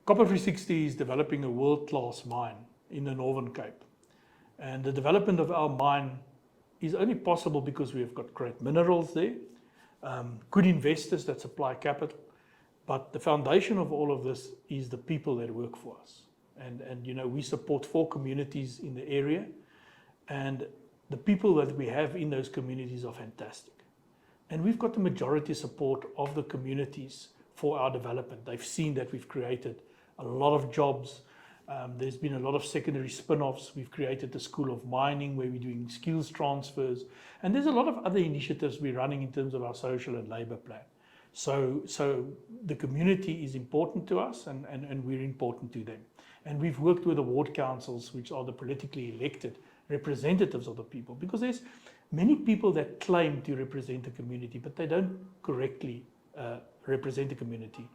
Copper 360 is developing a world-class mine in the Northern Cape. And the development of our mine is only possible because we have got great minerals there, good investors that supply capital. But the foundation of all of this is the people that work for us. And you know, we support 4 communities in the area, and the people that we have in those communities are fantastic. And we've got the majority support of the communities for our development. They've seen that we've created a lot of jobs. There's been a lot of secondary spin-offs. We've created the School of Mining where we're doing skills transfers. And there's a lot of other initiatives we're running in terms of our social and labor plan. So the community is important to us, and we're important to them. And we've worked with the ward councils, which are the politically elected representatives of the people, because there's many people that claim to represent the community, but they don't correctly represent the community.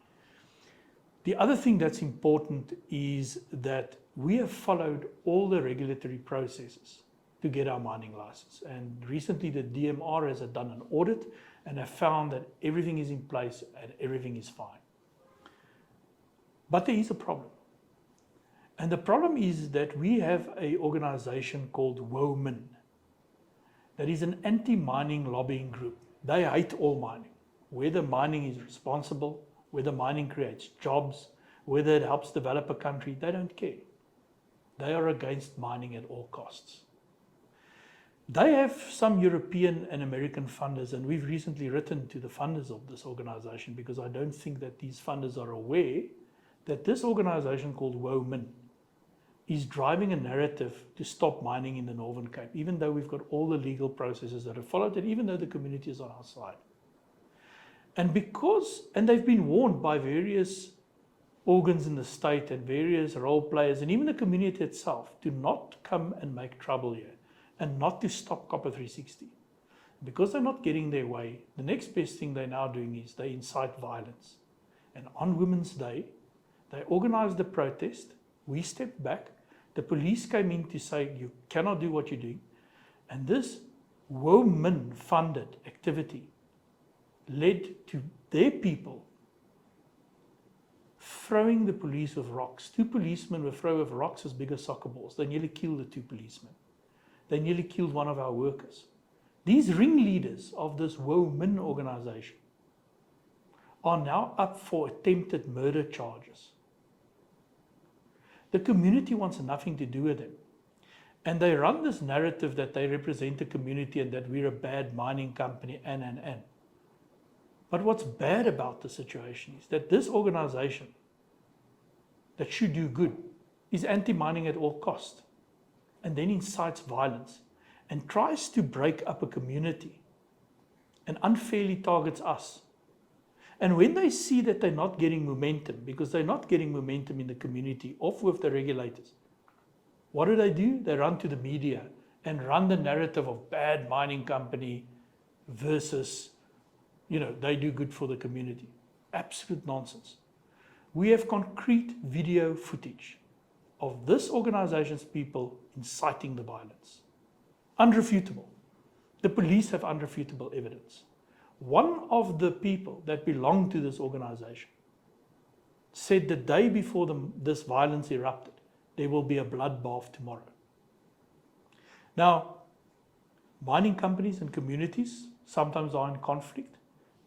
The other thing that's important is that we have followed all the regulatory processes to get our mining license. And recently the DMR has done an audit and have found that everything is in place and everything is fine. But there is a problem. And the problem is that we have an organization called WOMIN that is an anti-mining lobbying group. They hate all mining, whether mining is responsible, whether mining creates jobs, whether it helps develop a country, they don't care. They are against mining at all costs. They have some European and American funders, and we've recently written to the funders of this organization because I don't think that these funders are aware that this organization called WOMIN is driving a narrative to stop mining in the Northern Cape, even though we've got all the legal processes that are followed, and even though the community is on our side. And they've been warned by various organs in the state and various role players and even the community itself to not come and make trouble here and not to stop Copper 360. Because they're not getting their way, the next best thing they're now doing is they incite violence. And on Women's Day, they organized a protest. We stepped back. The police came in to say, you cannot do what you're doing. And this women-funded activity led to their people throwing the police with rocks. 2 policemen were thrown with rocks as big as soccer balls. They nearly killed the 2 policemen. They nearly killed one of our workers. These ringleaders of this women organization are now up for attempted murder charges. The community wants nothing to do with them. And they run this narrative that they represent the community and that we're a bad mining company and. But what's bad about the situation is that this organization that should do good is anti-mining at all costs, and then incites violence and tries to break up a community and unfairly targets us. And when they see that they're not getting momentum, because they're not getting momentum in the community or with the regulators, what do? They run to the media and run the narrative of bad mining company versus, you know, they do good for the community. Absolute nonsense. We have concrete video footage of this organization's people inciting the violence. Unrefutable. The police have unrefutable evidence. One of the people that belong to this organization said the day before this violence erupted, there will be a bloodbath tomorrow. Now, mining companies and communities sometimes are in conflict,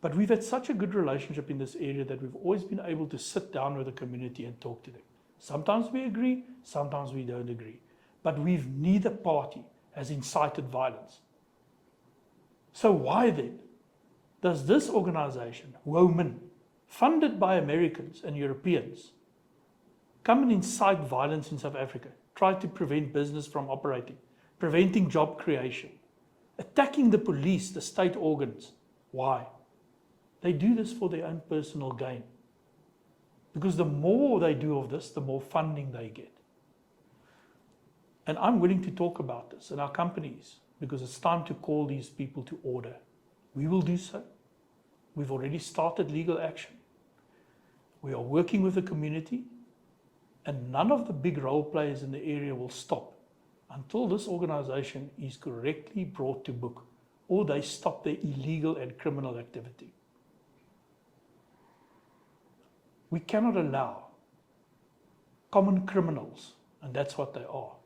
but we've had such a good relationship in this area that we've always been able to sit down with the community and talk to them. Sometimes we agree, sometimes we don't agree, but neither party has incited violence. So why then does this organization, WOMIN, funded by Americans and Europeans, come and incite violence in South Africa, try to prevent business from operating, preventing job creation, attacking the police, the state organs? Why? They do this for their own personal gain. Because the more they do of this, the more funding they get. And I'm willing to talk about this in our companies, because it's time to call these people to order. We will do so. We've already started legal action. We are working with the community, and none of the big role players in the area will stop until this organization is correctly brought to book, or they stop their illegal and criminal activity. We cannot allow common criminals, and that's what they are,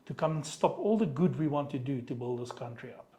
to come and stop all the good we want to do to build this country up.